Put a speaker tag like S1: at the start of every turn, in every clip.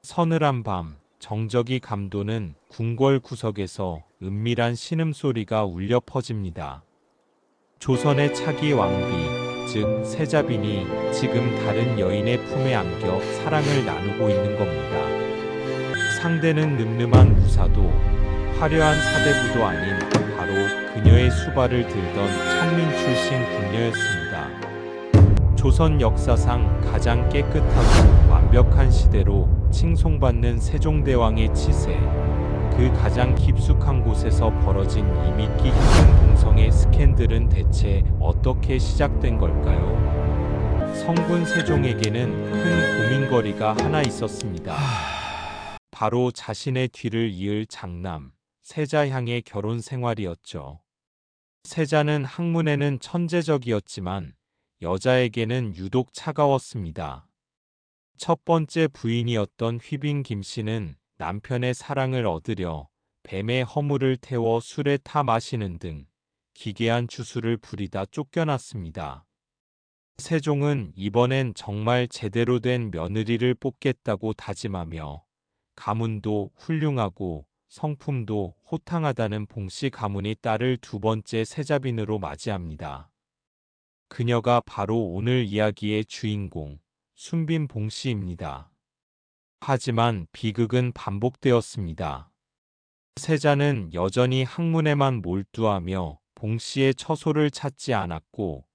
S1: 서늘한 밤, 정적이 감도는 궁궐 구석에서 은밀한 신음소리가 울려 퍼집니다. 조선의 차기 왕비, 즉 세자빈이 지금 다른 여인의 품에 안겨 사랑을 나누고 있는 겁니다. 상대는 늠름한 구사도, 화려한 사대부도 아닌 바로 그녀의 수발을 들던 청민 출신 궁녀였습니다. 조선 역사상 가장 깨끗하고 완벽한 시대로 칭송받는 세종대왕의 치세, 그 가장 깊숙한 곳에서 벌어진 이 믿기 힘든 동성의 스캔들은 대체 어떻게 시작된 걸까요? 성군 세종에게는 큰 고민거리가 하나 있었습니다. 바로 자신의 뒤를 이을 장남, 세자향의 결혼 생활이었죠. 세자는 학문에는 천재적이었지만 여자에게는 유독 차가웠습니다. 첫 번째 부인이었던 휘빈 김씨는 남편의 사랑을 얻으려 뱀의 허물을 태워 술에 타 마시는 등 기괴한 주술을 부리다 쫓겨났습니다. 세종은 이번엔 정말 제대로 된 며느리를 뽑겠다고 다짐하며 가문도 훌륭하고 성품도 호탕하다는 봉씨 가문이 딸을 두 번째 세자빈으로 맞이합니다. 그녀가 바로 오늘 이야기의 주인공, 순빈 봉씨입니다. 하지만 비극은 반복되었습니다. 세자는 여전히 학문에만 몰두하며 봉씨의 처소를 찾지 않았고,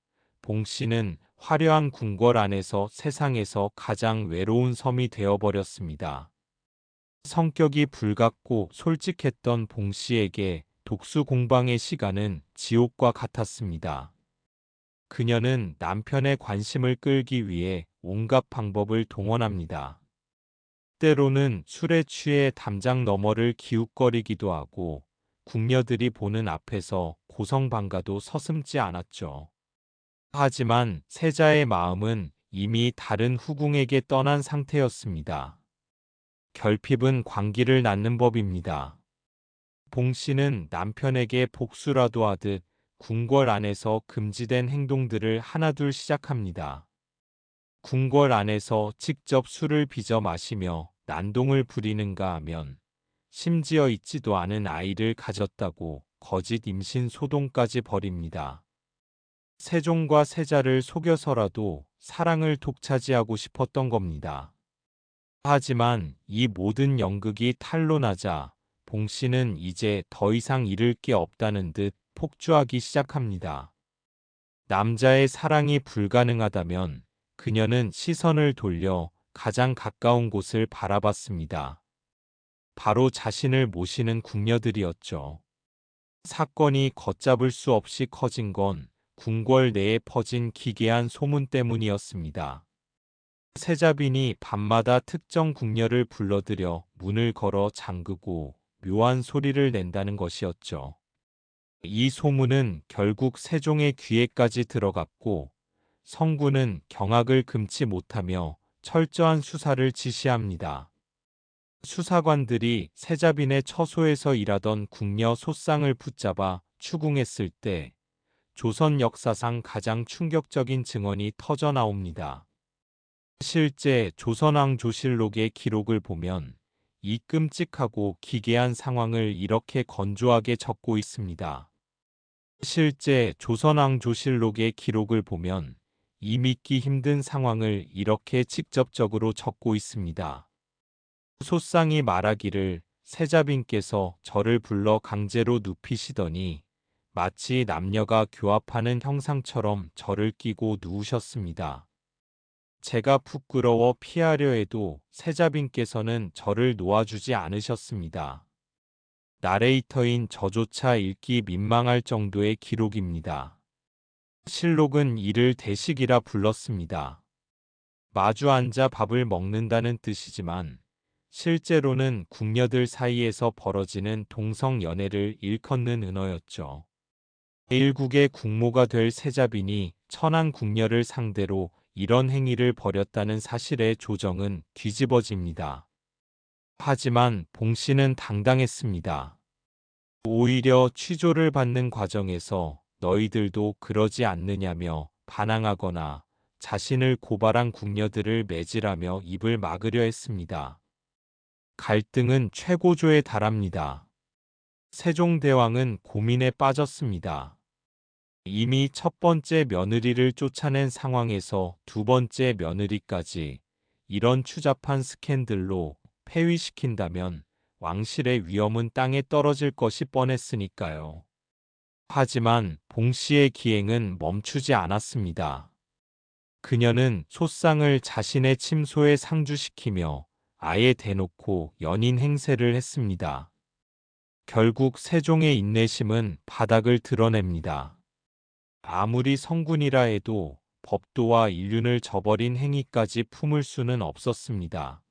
S1: 봉씨는 화려한 궁궐 안에서 세상에서 가장 외로운 섬이 되어버렸습니다. 성격이 불같고 솔직했던 봉씨에게 독수 공방의 시간은 지옥과 같았습니다. 그녀는 남편의 관심을 끌기 위해 온갖 방법을 동원합니다. 때로는 술에 취해 담장 너머를 기웃거리기도 하고 궁녀들이 보는 앞에서 고성방가도 서슴지 않았죠. 하지만 세자의 마음은 이미 다른 후궁에게 떠난 상태였습니다. 결핍은 광기를 낳는 법입니다. 봉씨는 남편에게 복수라도 하듯 궁궐 안에서 금지된 행동들을 하나둘 시작합니다. 궁궐 안에서 직접 술을 빚어 마시며 난동을 부리는가 하면 심지어 있지도 않은 아이를 가졌다고 거짓 임신 소동까지 벌입니다. 세종과 세자를 속여서라도 사랑을 독차지하고 싶었던 겁니다. 하지만 이 모든 연극이 탄로나자 봉씨는 이제 더 이상 잃을 게 없다는 듯 폭주하기 시작합니다. 남자의 사랑이 불가능하다면 그녀는 시선을 돌려 가장 가까운 곳을 바라봤습니다. 바로 자신을 모시는 궁녀들이었죠. 사건이 걷잡을 수 없이 커진 건 궁궐 내에 퍼진 기괴한 소문 때문이었습니다. 세자빈이 밤마다 특정 궁녀를 불러들여 문을 걸어 잠그고 묘한 소리를 낸다는 것이었죠. 이 소문은 결국 세종의 귀에까지 들어갔고 성군은 경악을 금치 못하며 철저한 수사를 지시합니다. 수사관들이 세자빈의 처소에서 일하던 궁녀 소상을 붙잡아 추궁했을 때 조선 역사상 가장 충격적인 증언이 터져 나옵니다. 실제 조선왕조실록의 기록을 보면 이 끔찍하고 기괴한 상황을 이렇게 건조하게 적고 있습니다. 실제 조선왕조실록의 기록을 보면 이 믿기 힘든 상황을 이렇게 직접적으로 적고 있습니다. 소상이 말하기를 세자빈께서 저를 불러 강제로 눕히시더니 마치 남녀가 교합하는 형상처럼 저를 끼고 누우셨습니다. 제가 부끄러워 피하려 해도 세자빈께서는 저를 놓아주지 않으셨습니다. 나레이터인 저조차 읽기 민망할 정도의 기록입니다. 실록은 이를 대식이라 불렀습니다. 마주 앉아 밥을 먹는다는 뜻이지만 실제로는 궁녀들 사이에서 벌어지는 동성 연애를 일컫는 은어였죠. 일국의 국모가 될 세자빈이 천한 궁녀를 상대로 이런 행위를 벌였다는 사실의 조정은 뒤집어집니다. 하지만 봉씨는 당당했습니다. 오히려 취조를 받는 과정에서 너희들도 그러지 않느냐며 반항하거나 자신을 고발한 궁녀들을 매질하며 입을 막으려 했습니다. 갈등은 최고조에 달합니다. 세종대왕은 고민에 빠졌습니다. 이미 첫 번째 며느리를 쫓아낸 상황에서 두 번째 며느리까지 이런 추잡한 스캔들로 폐위시킨다면 왕실의 위엄은 땅에 떨어질 것이 뻔했으니까요. 하지만 봉 씨의 기행은 멈추지 않았습니다. 그녀는 소상을 자신의 침소에 상주시키며 아예 대놓고 연인 행세를 했습니다. 결국 세종의 인내심은 바닥을 드러냅니다. 아무리 성군이라 해도 법도와 인륜을 저버린 행위까지 품을 수는 없었습니다.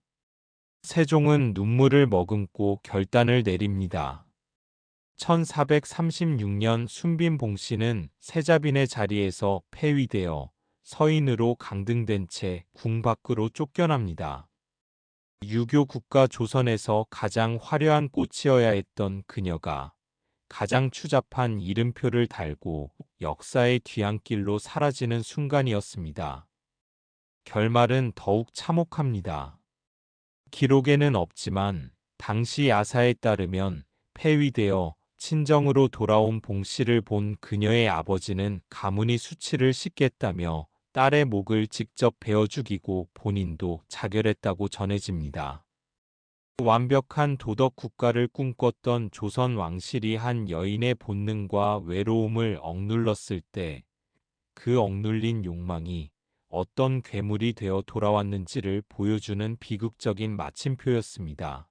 S1: 세종은 눈물을 머금고 결단을 내립니다. 1436년 순빈 봉 씨는 세자빈의 자리에서 폐위되어 서인으로 강등된 채 궁 밖으로 쫓겨납니다. 유교 국가 조선에서 가장 화려한 꽃이어야 했던 그녀가 가장 추잡한 이름표를 달고 역사의 뒤안길로 사라지는 순간이었습니다. 결말은 더욱 참혹합니다. 기록에는 없지만 당시 야사에 따르면 폐위되어 친정으로 돌아온 봉 씨를 본 그녀의 아버지는 가문이 수치를 씻겠다며 딸의 목을 직접 베어 죽이고 본인도 자결했다고 전해집니다. 완벽한 도덕 국가를 꿈꿨던 조선 왕실이 한 여인의 본능과 외로움을 억눌렀을 때 그 억눌린 욕망이 어떤 괴물이 되어 돌아왔는지를 보여주는 비극적인 마침표였습니다.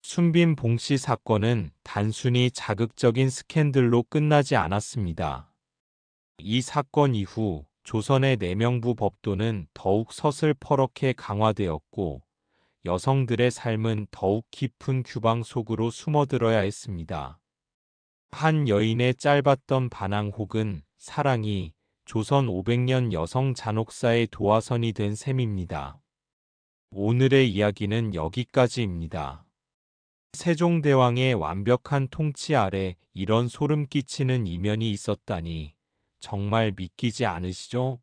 S1: 순빈 봉 씨 사건은 단순히 자극적인 스캔들로 끝나지 않았습니다. 이 사건 이후 조선의 내명부 법도는 더욱 서슬퍼렇게 강화되었고 여성들의 삶은 더욱 깊은 규방 속으로 숨어들어야 했습니다. 한 여인의 짧았던 반항 혹은 사랑이 조선 500년 여성 잔혹사의 도화선이 된 셈입니다. 오늘의 이야기는 여기까지입니다. 세종대왕의 완벽한 통치 아래 이런 소름 끼치는 이면이 있었다니 정말 믿기지 않으시죠?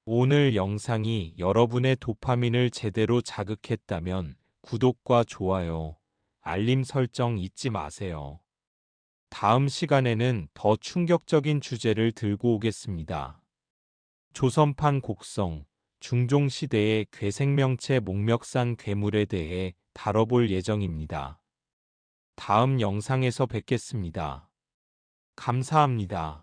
S1: 오늘 영상이 여러분의 도파민을 제대로 자극했다면 구독과 좋아요, 알림 설정 잊지 마세요. 다음 시간에는 더 충격적인 주제를 들고 오겠습니다. 조선판 곡성, 중종시대의 괴생명체 목멱산 괴물에 대해 다뤄볼 예정입니다. 다음 영상에서 뵙겠습니다. 감사합니다.